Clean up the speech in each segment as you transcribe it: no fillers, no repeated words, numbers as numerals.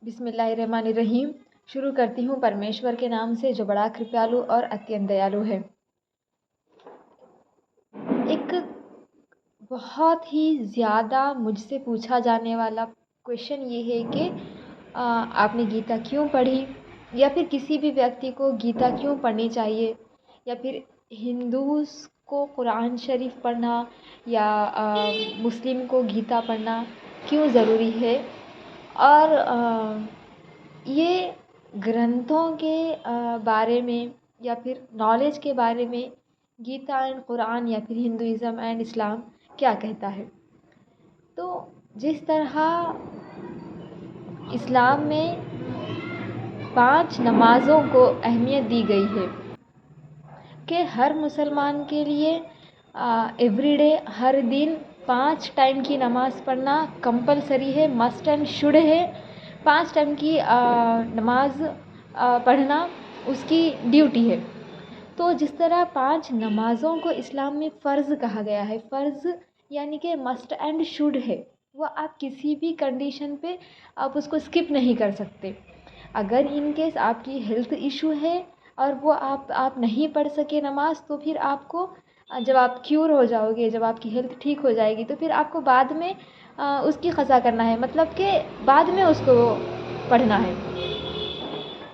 बिस्मिल्लाहिर्रहमानिर्रहीम। शुरू करती हूँ परमेश्वर के नाम से जो बड़ा कृपालु और अत्यंत दयालु है। एक बहुत ही ज़्यादा मुझसे पूछा जाने वाला क्वेश्चन ये है कि आपने गीता क्यों पढ़ी, या फिर किसी भी व्यक्ति को गीता क्यों पढ़नी चाहिए, या फिर हिंदूज़ को कुरान शरीफ पढ़ना या मुस्लिम को गीता पढ़ना क्यों ज़रूरी है। और ये ग्रंथों के बारे में या फिर नॉलेज के बारे में गीता एंड कुरान या फिर हिंदुइज़्म एंड इस्लाम क्या कहता है। तो जिस तरह इस्लाम में 5 नमाज़ों को अहमियत दी गई है कि हर मुसलमान के लिए एवरीडे हर दिन 5 टाइम की नमाज़ पढ़ना कंपलसरी है, मस्ट एंड शुड है। 5 टाइम की नमाज़ पढ़ना उसकी ड्यूटी है। तो जिस तरह 5 नमाज़ों को इस्लाम में फ़र्ज़ कहा गया है, फ़र्ज़ यानी कि मस्ट एंड शुड है, वो आप किसी भी कंडीशन पे आप उसको स्किप नहीं कर सकते। अगर इन केस आपकी हेल्थ इशू है और वो आप नहीं पढ़ सके नमाज़, तो फिर आपको जब आप क्यूर हो जाओगे, जब आपकी हेल्थ ठीक हो जाएगी, तो फिर आपको बाद में उसकी क़ज़ा करना है, मतलब कि बाद में उसको पढ़ना है।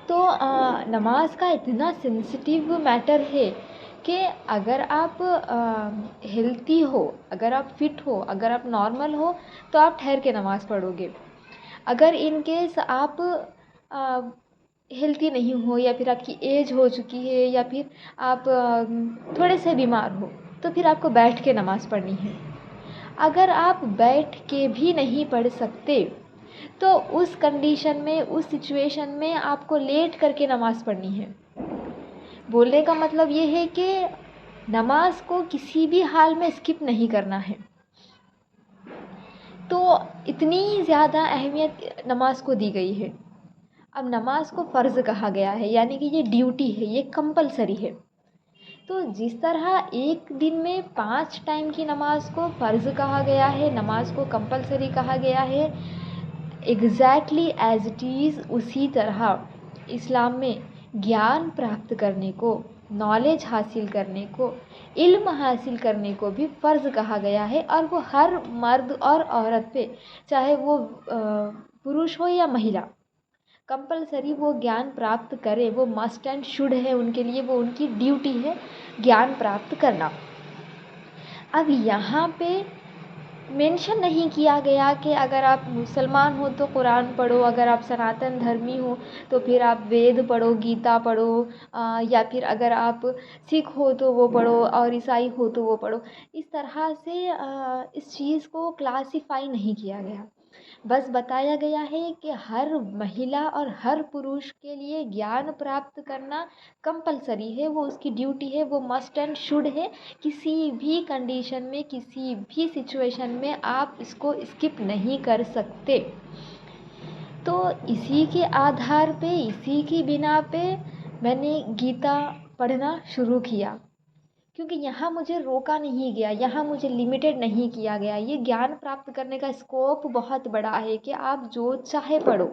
तो नमाज का इतना सेंसिटिव मैटर है कि अगर आप हेल्थी हो, अगर आप फिट हो, अगर आप नॉर्मल हो, तो आप ठहर के नमाज़ पढ़ोगे। अगर इन केस आप हेल्थी नहीं हो, या फिर आपकी एज हो चुकी है, या फिर आप थोड़े से बीमार हो, तो फिर आपको बैठ के नमाज़ पढ़नी है। अगर आप बैठ के भी नहीं पढ़ सकते, तो उस कंडीशन में, उस सिचुएशन में आपको लेट करके नमाज़ पढ़नी है। बोलने का मतलब ये है कि नमाज को किसी भी हाल में स्किप नहीं करना है। तो इतनी ज़्यादा अहमियत नमाज को दी गई है। अब नमाज को फ़र्ज़ कहा गया है, यानी कि ये ड्यूटी है, ये कंपलसरी है। तो जिस तरह एक दिन में 5 टाइम की नमाज को फ़र्ज़ कहा गया है, नमाज को कंपलसरी कहा गया है, एग्ज़ैक्टली एज़ इट इज़ उसी तरह इस्लाम में ज्ञान प्राप्त करने को, नॉलेज हासिल करने को, इल्म हासिल करने को भी फ़र्ज़ कहा गया है। और वो हर मर्द और औरत पे, चाहे वो पुरुष हो या महिला, कंपलसरी वो ज्ञान प्राप्त करे, वो मस्ट एंड शुड है उनके लिए, वो उनकी ड्यूटी है ज्ञान प्राप्त करना। अब यहाँ पे मेंशन नहीं किया गया कि अगर आप मुसलमान हो तो कुरान पढ़ो, अगर आप सनातन धर्मी हो तो फिर आप वेद पढ़ो, गीता पढ़ो, या फिर अगर आप सिख हो तो वो पढ़ो, और ईसाई हो तो वो पढ़ो। इस तरह से इस चीज़ को क्लासिफाई नहीं किया गया। बस बताया गया है कि हर महिला और हर पुरुष के लिए ज्ञान प्राप्त करना कंपलसरी है, वो उसकी ड्यूटी है, वो मस्ट एंड शुड है। किसी भी कंडीशन में, किसी भी सिचुएशन में आप इसको स्किप नहीं कर सकते। तो इसी के आधार पे, इसी की बिना पे मैंने गीता पढ़ना शुरू किया, क्योंकि यहाँ मुझे रोका नहीं गया, यहाँ मुझे लिमिटेड नहीं किया गया। ये ज्ञान प्राप्त करने का स्कोप बहुत बड़ा है कि आप जो चाहे पढ़ो,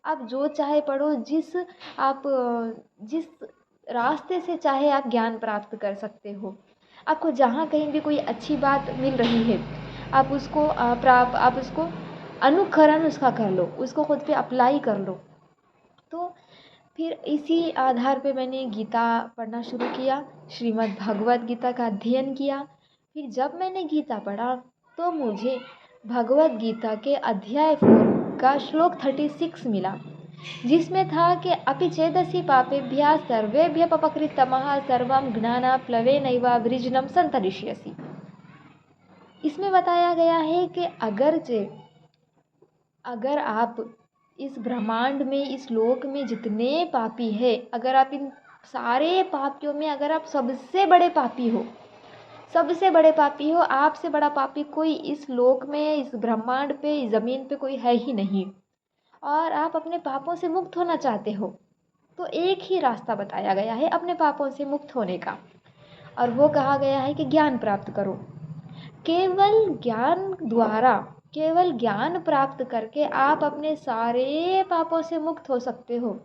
आप जो चाहे पढ़ो, जिस रास्ते से चाहे आप ज्ञान प्राप्त कर सकते हो। आपको जहाँ कहीं भी कोई अच्छी बात मिल रही है, आप उसको अनुकरण उसका कर लो, उसको खुद पे अप्लाई कर लो। तो फिर इसी आधार पे मैंने गीता पढ़ना शुरू किया, श्रीमद् भगवद गीता का अध्ययन किया। फिर जब मैंने गीता पढ़ा तो मुझे भगवद गीता के अध्याय 4 का श्लोक 36 मिला, जिसमें था कि अपि चेदसि पापेभ्यः सर्वेभ्यः पापकृत्तमः सर्वं ज्ञानाप्लवेनैवावृजनं सन्तरिष्यसि। इसमें बताया गया है कि अगर आप इस ब्रह्मांड में, इस लोक में जितने पापी हैं, अगर आप इन सारे पापियों में अगर आप सबसे बड़े पापी हो, सबसे बड़े पापी हो, आपसे बड़ा पापी कोई इस लोक में, इस ब्रह्मांड पे, इस ज़मीन पे कोई है ही नहीं, और आप अपने पापों से मुक्त होना चाहते हो, तो एक ही रास्ता बताया गया है अपने पापों से मुक्त होने का, और वो कहा गया है कि ज्ञान प्राप्त करो। केवल ज्ञान द्वारा केवल ज्ञान प्राप्त करके आप अपने सारे पापों से मुक्त हो सकते हो।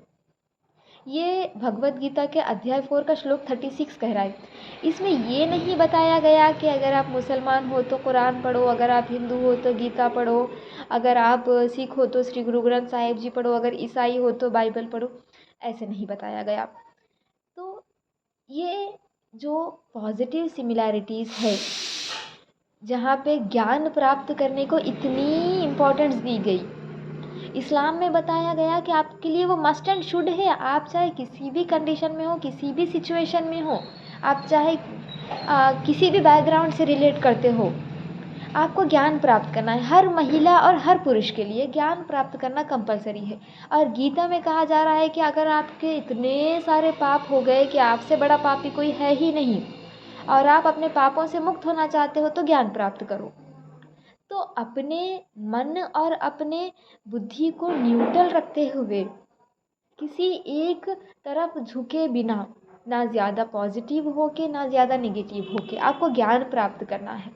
ये भगवद गीता के अध्याय 4 का श्लोक 36 कह रहा है। इसमें ये नहीं बताया गया कि अगर आप मुसलमान हो तो कुरान पढ़ो, अगर आप हिंदू हो तो गीता पढ़ो, अगर आप सिख हो तो श्री गुरु ग्रंथ साहिब जी पढ़ो, अगर ईसाई हो तो बाइबल पढ़ो। ऐसे नहीं बताया गया। तो ये जो पॉजिटिव सिमिलैरिटीज़ है, जहाँ पे ज्ञान प्राप्त करने को इतनी इम्पोर्टेंस दी गई, इस्लाम में बताया गया कि आपके लिए वो मस्ट एंड शुड है। आप चाहे किसी भी कंडीशन में हो, किसी भी सिचुएशन में हो, आप चाहे किसी भी बैकग्राउंड से रिलेट करते हो, आपको ज्ञान प्राप्त करना है। हर महिला और हर पुरुष के लिए ज्ञान प्राप्त करना कंपलसरी है। और गीता में कहा जा रहा है कि अगर आपके इतने सारे पाप हो गए कि आपसे बड़ा पापी कोई है ही नहीं, और आप अपने पापों से मुक्त होना चाहते हो, तो ज्ञान प्राप्त करो। तो अपने मन और अपने बुद्धि को न्यूट्रल रखते हुए, किसी एक तरफ झुके बिना, ना ज़्यादा पॉजिटिव होके ना ज़्यादा नेगेटिव होके, आपको ज्ञान प्राप्त करना है।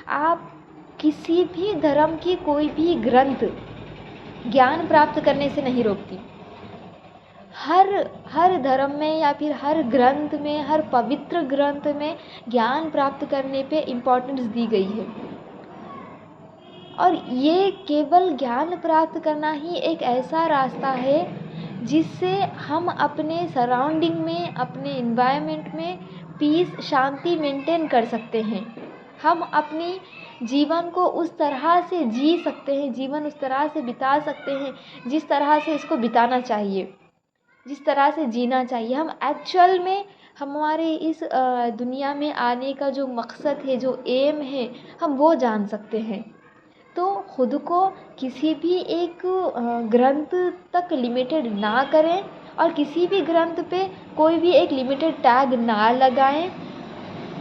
आप किसी भी धर्म की कोई भी ग्रंथ ज्ञान प्राप्त करने से नहीं रोकती। हर धर्म में या फिर हर ग्रंथ में, हर पवित्र ग्रंथ में ज्ञान प्राप्त करने पे इम्पोर्टेंस दी गई है। और ये केवल ज्ञान प्राप्त करना ही एक ऐसा रास्ता है जिससे हम अपने सराउंडिंग में, अपने इन्वायरमेंट में पीस, शांति मेंटेन कर सकते हैं। हम अपनी जीवन को उस तरह से जी सकते हैं, जीवन उस तरह से बिता सकते हैं जिस तरह से इसको बिताना चाहिए, जिस तरह से जीना चाहिए। हम एक्चुअल में हमारे इस दुनिया में आने का जो मकसद है, जो एम है, हम वो जान सकते हैं। तो खुद को किसी भी एक ग्रंथ तक लिमिटेड ना करें, और किसी भी ग्रंथ पे कोई भी एक लिमिटेड टैग ना लगाएं।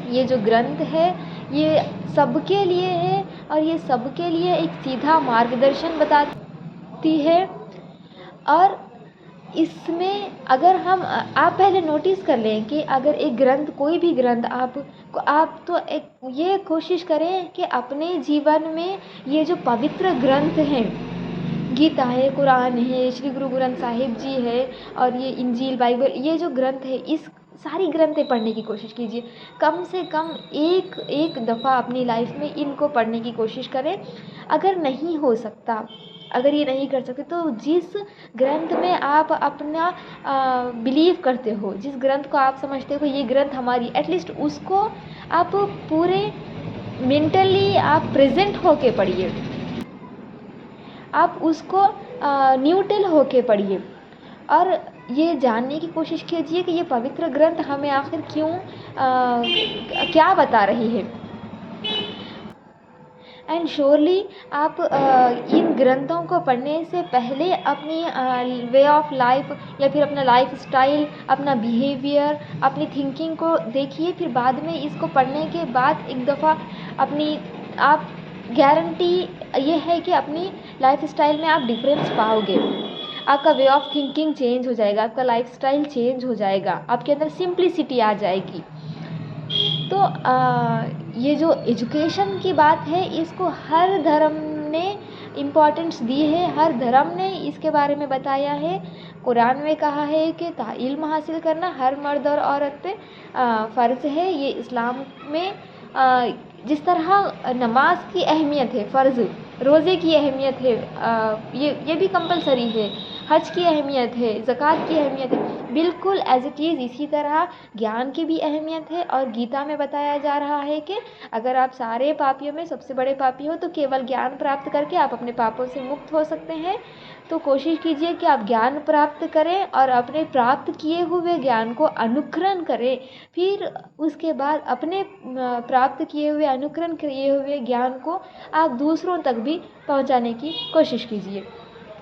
ये जो ग्रंथ है ये सबके लिए है, और ये सबके लिए एक सीधा मार्गदर्शन बताती है। और इसमें अगर हम आप पहले नोटिस कर लें कि अगर एक ग्रंथ, कोई भी ग्रंथ आप तो एक ये कोशिश करें कि अपने जीवन में ये जो पवित्र ग्रंथ हैं, गीता है, कुरान है, श्री गुरु ग्रंथ साहिब जी है, और ये इंजील, बाइबल, ये जो ग्रंथ है, इस सारी ग्रंथें पढ़ने की कोशिश कीजिए। कम से कम एक दफ़ा अपनी लाइफ में इनको पढ़ने की कोशिश करें। अगर नहीं हो सकता, अगर ये नहीं कर सकते, तो जिस ग्रंथ में आप अपना बिलीव करते हो, जिस ग्रंथ को आप समझते हो ये ग्रंथ हमारी, एटलीस्ट उसको आप पूरे मेंटली आप प्रेजेंट होके पढ़िए, आप उसको न्यूट्रल होके पढ़िए, और ये जानने की कोशिश कीजिए कि ये पवित्र ग्रंथ हमें आखिर क्या बता रही है। एंड श्योरली आप इन ग्रंथों को पढ़ने से पहले अपनी वे ऑफ लाइफ या फिर अपना लाइफ स्टाइल, अपना बिहेवियर, अपनी थिंकिंग को देखिए। फिर बाद में इसको पढ़ने के बाद एक दफ़ा आप गारंटी ये है कि अपनी लाइफ स्टाइल में आप डिफरेंस पाओगे। आपका वे ऑफ थिंकिंग चेंज हो जाएगा, आपका लाइफ स्टाइल चेंज हो जाएगा, आपके अंदर सिंप्लिसिटी आ जाएगी। तो ये जो एजुकेशन की बात है, इसको हर धर्म ने इम्पोर्टेंस दी है, हर धर्म ने इसके बारे में बताया है। कुरान में कहा है कि इल्म हासिल करना हर मर्द और औरत पे फ़र्ज़ है। ये इस्लाम में जिस तरह नमाज की अहमियत है, फ़र्ज़, रोज़े की अहमियत है, ये भी कंपलसरी है, हज की अहमियत है, ज़कात की अहमियत है, बिल्कुल एज़ इट इज़ इसी तरह ज्ञान की भी अहमियत है। और गीता में बताया जा रहा है कि अगर आप सारे पापियों में सबसे बड़े पापी हो, तो केवल ज्ञान प्राप्त करके आप अपने पापों से मुक्त हो सकते हैं। तो कोशिश कीजिए कि आप ज्ञान प्राप्त करें और अपने प्राप्त किए हुए ज्ञान को अनुकरण करें। फिर उसके बाद अपने प्राप्त किए हुए, अनुकरण किए हुए ज्ञान को आप दूसरों तक भी पहुंचाने की कोशिश कीजिए।